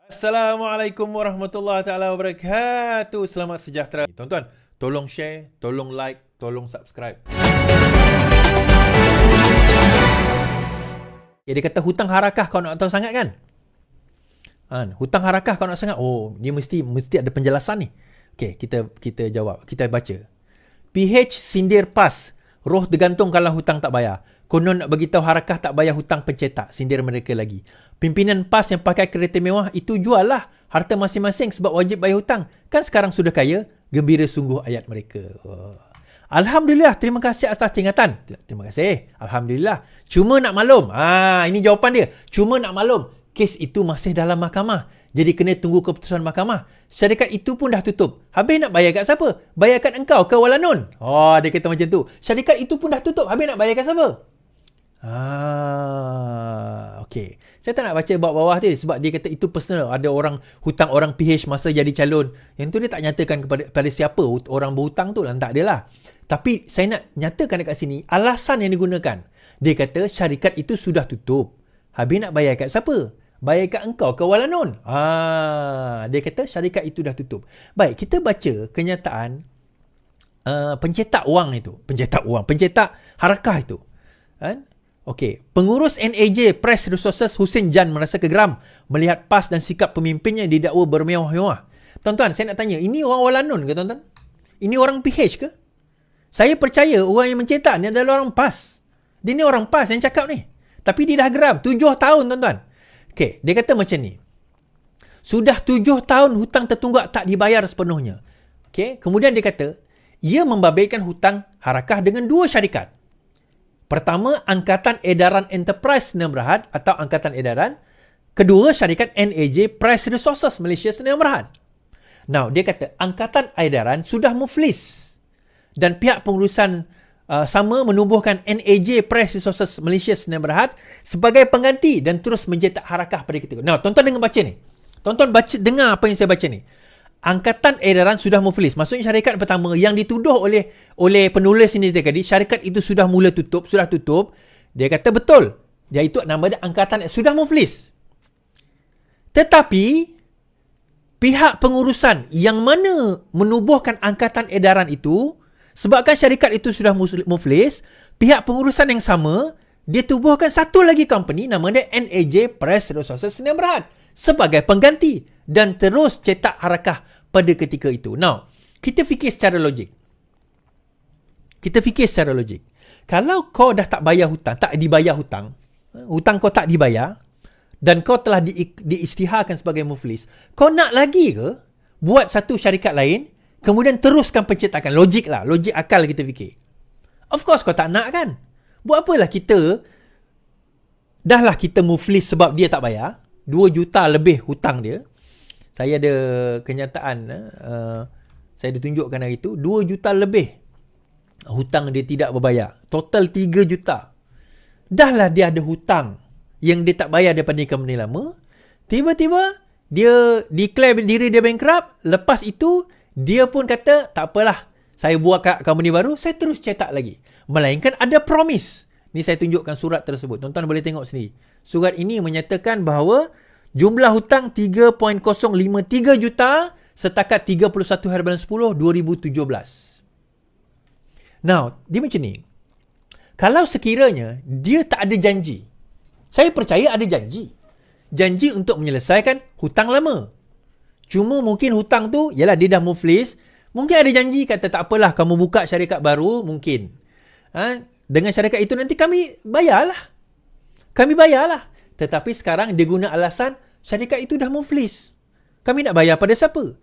Assalamualaikum warahmatullahi taala wabarakatuh. Selamat sejahtera. Tuan-tuan, tolong share, tolong like, tolong subscribe. Ya, dia kata hutang harakah kau nak tahu sangat kan? Hutang harakah kau nak sangat. Oh, dia mesti ada penjelasan ni. Okey, kita jawab. Kita baca. PH sindir PAS. Roh tergantung kalau hutang tak bayar. Konon nak bagi tahu harakah tak bayar hutang pencetak. Sindir mereka lagi. Pimpinan PAS yang pakai kereta mewah itu jual lah harta masing-masing sebab wajib bayar hutang. Kan sekarang sudah kaya. Gembira sungguh ayat mereka. Alhamdulillah, terima kasih atas tingkatan. Terima kasih. Alhamdulillah. Cuma nak maklum. Ini jawapan dia. Cuma nak maklum. Kes itu masih dalam mahkamah. Jadi kena tunggu keputusan mahkamah. Syarikat itu pun dah tutup. Habis nak bayar kat siapa? Bayar kat engkau ke Walanun? Dia kata macam tu. Syarikat itu pun dah tutup. Habis nak bayar kat siapa? Okey. Saya tak nak baca bawah-bawah tu sebab dia kata itu personal. Ada orang hutang orang PH masa jadi calon. Yang tu dia tak nyatakan kepada siapa orang berhutang tu. Tak ada lah. Tapi saya nak nyatakan dekat sini alasan yang digunakan. Dia kata syarikat itu sudah tutup. Habis nak bayar kat siapa? Bayar kat engkau ke Walanun? Dia kata syarikat itu dah tutup. Baik, kita baca kenyataan pencetak wang itu. Pencetak harakah itu. Okey, pengurus NAJ Press Resources Hussein Jan merasa geram melihat PAS dan sikap pemimpinnya didakwa bermewah-mewah. Tuan-tuan, saya nak tanya, ini orang Walanun ke tuan-tuan? Ini orang PH ke? Saya percaya orang yang mencetak ni adalah orang PAS. Dia ni orang PAS yang cakap ni. Tapi dia dah geram. 7 tahun tuan-tuan. Okey, dia kata macam ni. Sudah 7 tahun hutang tertunggak tak dibayar sepenuhnya. Okey, kemudian dia kata, ia membabitkan hutang harakah dengan 2 syarikat. Pertama, Angkatan Edaran Enterprise Sdn Bhd atau Angkatan Edaran. Kedua, syarikat NAJ Press Resources Malaysia Sdn Bhd. Now, dia kata Angkatan Edaran sudah muflis. Dan pihak pengurusan sama menubuhkan NAJ Press Resources Malaysia Sdn Bhd sebagai pengganti dan terus mencetak harakah pada ketika. Now, tuan-tuan dengar baca ni. Tuan-tuan dengar apa yang saya baca ni. Angkatan Edaran sudah muflis. Maksudnya syarikat pertama yang dituduh oleh penulis ini tadi, syarikat itu sudah tutup. Dia kata betul. Dia itu nama dia Angkatan sudah muflis. Tetapi pihak pengurusan yang mana menubuhkan Angkatan Edaran itu, sebabkan syarikat itu sudah muflis, pihak pengurusan yang sama dia tubuhkan satu lagi company nama dia NAJ Press Resources Sdn Bhd sebagai pengganti dan terus cetak harakah pada ketika itu. Now, kita fikir secara logik. Kalau kau dah tak bayar hutang, tak dibayar hutang kau tak dibayar dan kau telah diisytiharkan sebagai muflis, kau nak lagi ke buat satu syarikat lain kemudian teruskan pencetakan? Logik akal kita fikir. Of course kau tak nak kan? Buat apalah kita muflis sebab dia tak bayar. 2 juta lebih hutang dia. Saya ada kenyataan, saya ditunjukkan hari itu, 2 juta lebih hutang dia tidak berbayar. Total 3 juta. Dahlah dia ada hutang yang dia tak bayar daripada company lama. Tiba-tiba dia declare diri dia bankrupt. Lepas itu dia pun kata tak apalah, saya buat kat company baru, saya terus cetak lagi. Melainkan ada promise. Ni saya tunjukkan surat tersebut. Tuan-tuan boleh tengok sendiri. Surat ini menyatakan bahawa jumlah hutang 3.053 juta setakat 31/10/2017. Now, dia macam ni. Kalau sekiranya dia tak ada janji, saya percaya ada janji. Janji untuk menyelesaikan hutang lama. Cuma mungkin hutang tu, yalah dia dah muflis, mungkin ada janji kata tak apalah kamu buka syarikat baru, mungkin. Dengan syarikat itu nanti kami bayarlah. Tetapi sekarang dia guna alasan syarikat itu dah muflis. Kami nak bayar pada siapa?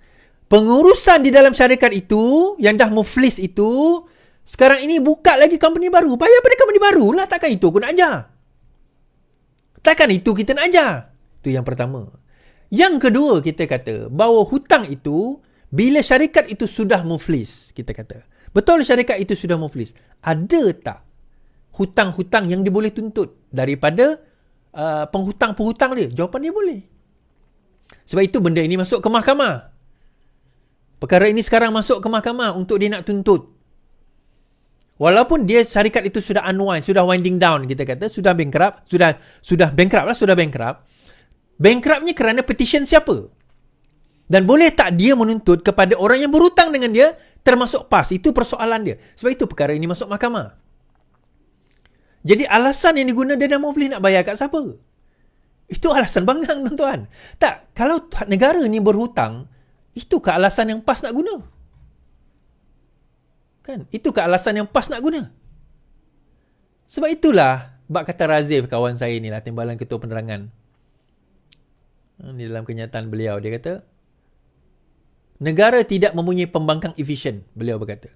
Pengurusan di dalam syarikat itu yang dah muflis itu sekarang ini buka lagi company baru. Bayar pada company baru lah. Takkan itu aku nak ajar. Takkan itu kita nak ajar. Itu yang pertama. Yang kedua, kita kata bahawa hutang itu bila syarikat itu sudah muflis, kita kata. Betul syarikat itu sudah muflis. Ada tak hutang-hutang yang dia boleh tuntut daripada penghutang-penghutang dia? Jawapan dia boleh. Sebab itu benda ini masuk ke mahkamah. Perkara ini sekarang masuk ke mahkamah untuk dia nak tuntut. Walaupun dia syarikat itu sudah unwind, sudah winding down, kita kata, sudah bankrupt. Bankruptnya kerana petition siapa? Dan boleh tak dia menuntut kepada orang yang berhutang dengan dia, termasuk PAS? Itu persoalan dia. Sebab itu perkara ini masuk mahkamah. Jadi alasan yang diguna, dia dah mau boleh nak bayar kat siapa? Itu alasan banggang, tuan-tuan. Tak, kalau negara ni berhutang, itu ke alasan yang PAS nak guna? Kan? Itu ke alasan yang PAS nak guna? Sebab itulah, bak kata Razif, kawan saya ni lah, Timbalan Ketua Penerangan. Di dalam kenyataan beliau, dia kata, negara tidak mempunyai pembangkang efisien, beliau berkata.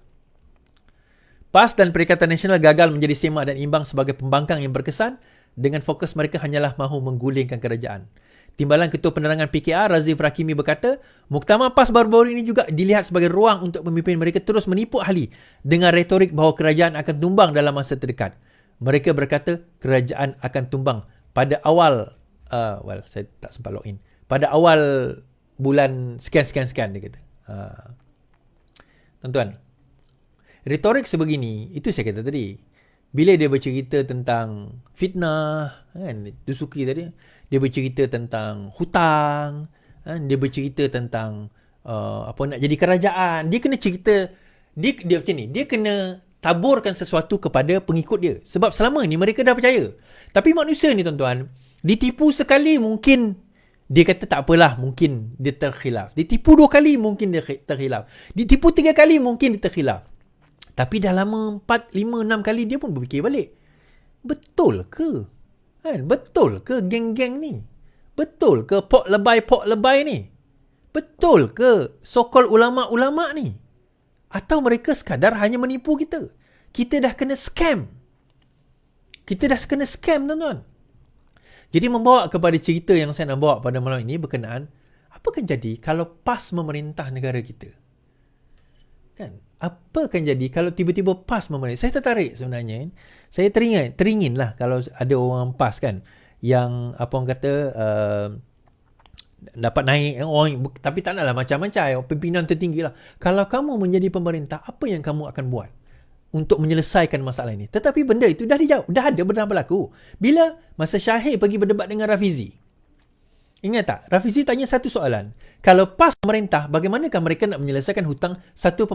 PAS dan Perikatan Nasional gagal menjadi semak dan imbang sebagai pembangkang yang berkesan dengan fokus mereka hanyalah mahu menggulingkan kerajaan. Timbalan Ketua Penerangan PKR Razif Rakimi berkata, muktamar PAS baru-baru ini juga dilihat sebagai ruang untuk pemimpin mereka terus menipu ahli dengan retorik bahawa kerajaan akan tumbang dalam masa terdekat. Mereka berkata kerajaan akan tumbang pada awal, saya tak sempat login, pada awal bulan sekian dia kata. Tuan-tuan, retorik sebegini, itu saya kata tadi. Bila dia bercerita tentang fitnah, kan, Dusuki tadi, dia bercerita tentang hutang, kan, dia bercerita tentang nak jadi kerajaan, dia kena cerita, dia macam ni, dia kena taburkan sesuatu kepada pengikut dia. Sebab selama ni mereka dah percaya. Tapi manusia ni, tuan-tuan, ditipu sekali mungkin dia kata tak apalah, mungkin dia terkhilaf. Ditipu 2 kali mungkin dia terkhilaf. Ditipu 3 kali mungkin dia terkhilaf. Tapi dah lama 4, 5, 6 kali dia pun berfikir balik. Betul ke? Kan? Betul ke geng-geng ni? Betul ke pok lebay ni? Betul ke so-called ulama-ulama ni? Atau mereka sekadar hanya menipu kita? Kita dah kena scam. Tuan-tuan. Jadi membawa kepada cerita yang saya nak bawa pada malam ini berkenaan, apa akan jadi kalau PAS memerintah negara kita? Kan? Apa akan jadi kalau tiba-tiba PAS memerintah? Saya tertarik sebenarnya. Saya teringin lah kalau ada orang PAS kan, yang apa orang kata, dapat naik orang, tapi tak naklah macam-macam, pimpinan tertinggi lah. Kalau kamu menjadi pemerintah, apa yang kamu akan buat untuk menyelesaikan masalah ini? Tetapi benda itu dah dijawab, dah ada benar berlaku. Bila masa Syahir pergi berdebat dengan Rafizi, ingat tak? Rafizi tanya satu soalan. Kalau PAS pemerintah, bagaimanakah mereka nak menyelesaikan hutang 1.5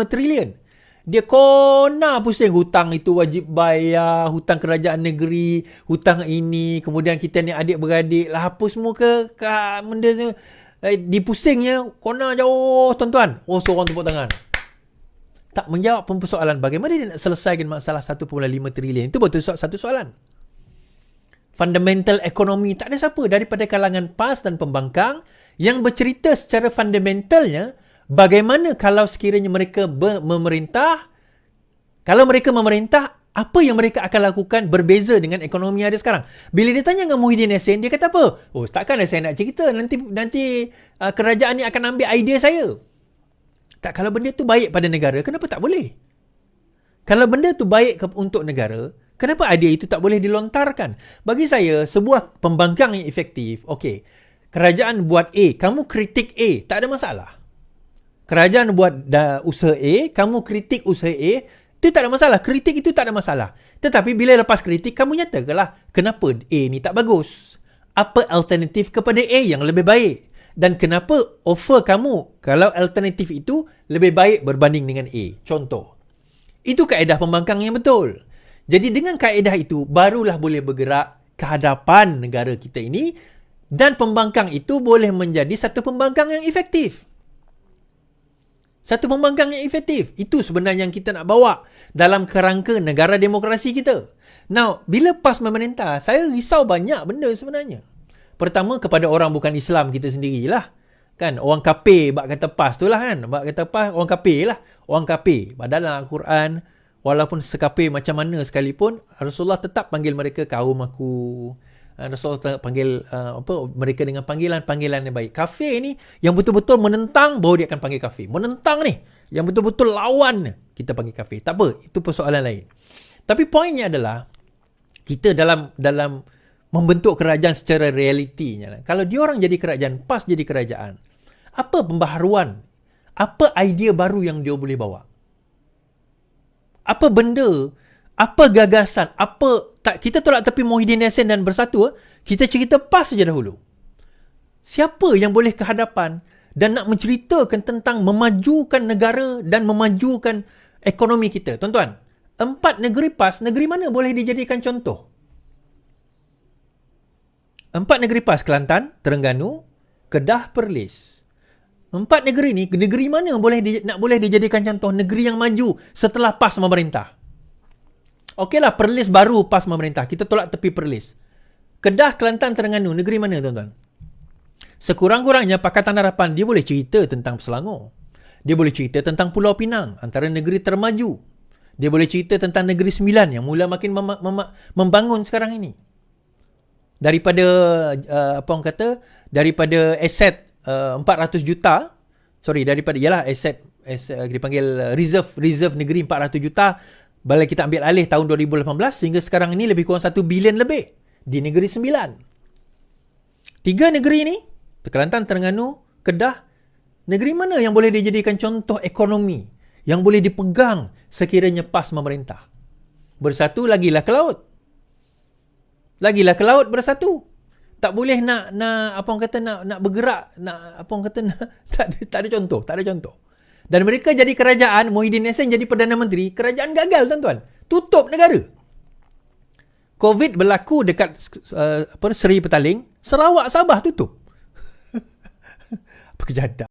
trilion? Dia kona pusing, hutang itu wajib bayar, hutang kerajaan negeri, hutang ini, kemudian kita ni adik-beradik lah, apa semua ke benda tu. Dipusingnya, kona jauh, tuan-tuan. Oh, seorang tepuk tangan. Tak menjawab persoalan bagaimana dia nak selesaikan masalah 1.5 trilion. Itu betul satu soalan. Fundamental ekonomi, tak ada siapa daripada kalangan PAS dan pembangkang yang bercerita secara fundamentalnya bagaimana kalau sekiranya mereka memerintah. Kalau mereka memerintah, apa yang mereka akan lakukan berbeza dengan ekonomi yang ada sekarang. Bila dia tanya dengan Muhyiddin Yassin, dia kata apa? Oh, takkan saya nak cerita, nanti kerajaan ni akan ambil idea saya. Tak, kalau benda tu baik pada negara, kenapa tak boleh? Kalau benda tu baik untuk negara, kenapa idea itu tak boleh dilontarkan? Bagi saya, sebuah pembangkang yang efektif, okey, kerajaan buat A, kamu kritik A, tak ada masalah. Kerajaan buat usaha A, kamu kritik usaha A, itu tak ada masalah. Kritik itu tak ada masalah. Tetapi bila lepas kritik, kamu nyatakanlah kenapa A ni tak bagus. Apa alternatif kepada A yang lebih baik? Dan kenapa offer kamu kalau alternatif itu lebih baik berbanding dengan A? Contoh. Itu kaedah pembangkang yang betul. Jadi dengan kaedah itu, barulah boleh bergerak ke hadapan negara kita ini, dan pembangkang itu boleh menjadi satu pembangkang yang efektif. Satu pembangkang yang efektif. Itu sebenarnya yang kita nak bawa dalam kerangka negara demokrasi kita. Now, bila PAS memerintah, saya risau banyak benda sebenarnya. Pertama, kepada orang bukan Islam kita sendirilah. Kan, orang kafir bak kata PAS tu lah kan. Bak kata PAS, orang kafir lah. Orang kafir. Padahal dalam Al-Quran, walaupun sekafir macam mana sekalipun, Rasulullah tetap panggil mereka kaum aku. Rasulullah panggil mereka dengan panggilan yang baik. Kafir ni yang betul-betul menentang, baru dia akan panggil kafir. Menentang ni, yang betul-betul lawan, kita panggil kafir. Tak apa, itu persoalan lain. Tapi poinnya adalah, kita dalam membentuk kerajaan secara realitinya. Kalau dia orang jadi kerajaan, PAS jadi kerajaan, apa pembaharuan? Apa idea baru yang dia boleh bawa? Apa benda? Apa gagasan? Kita tolak tepi Muhyiddin Yassin dan Bersatu, kita cerita PAS saja dahulu. Siapa yang boleh ke hadapan dan nak menceritakan tentang memajukan negara dan memajukan ekonomi kita? Tuan-tuan, 4 negeri PAS, negeri mana boleh dijadikan contoh? 4 negeri PAS, Kelantan, Terengganu, Kedah, Perlis. 4 negeri ni, negeri mana boleh dijadikan contoh negeri yang maju setelah PAS memerintah? Okeylah, Perlis baru PAS memerintah. Kita tolak tepi Perlis. Kedah, Kelantan, Terengganu, negeri mana tuan-tuan? Sekurang-kurangnya Pakatan Harapan dia boleh cerita tentang Selangor. Dia boleh cerita tentang Pulau Pinang, antara negeri termaju. Dia boleh cerita tentang Negeri Sembilan yang mula makin membangun sekarang ini. Daripada daripada aset 400 juta, aset dipanggil reserve negeri 400 juta, bila kita ambil alih tahun 2018 sehingga sekarang ini lebih kurang 1 bilion lebih di Negeri Sembilan. 3 negeri ini, Kelantan, Terengganu, Kedah, negeri mana yang boleh dijadikan contoh ekonomi yang boleh dipegang sekiranya PAS memerintah? Bersatu lagilah ke laut. Lagilah ke laut bersatu. Tak boleh nak bergerak, tak ada contoh. Dan mereka jadi kerajaan, Muhyiddin Yassin jadi Perdana Menteri, kerajaan gagal tuan-tuan. Tutup negara. COVID berlaku dekat Seri Petaling, Sarawak, Sabah tutup. Apa kejadian?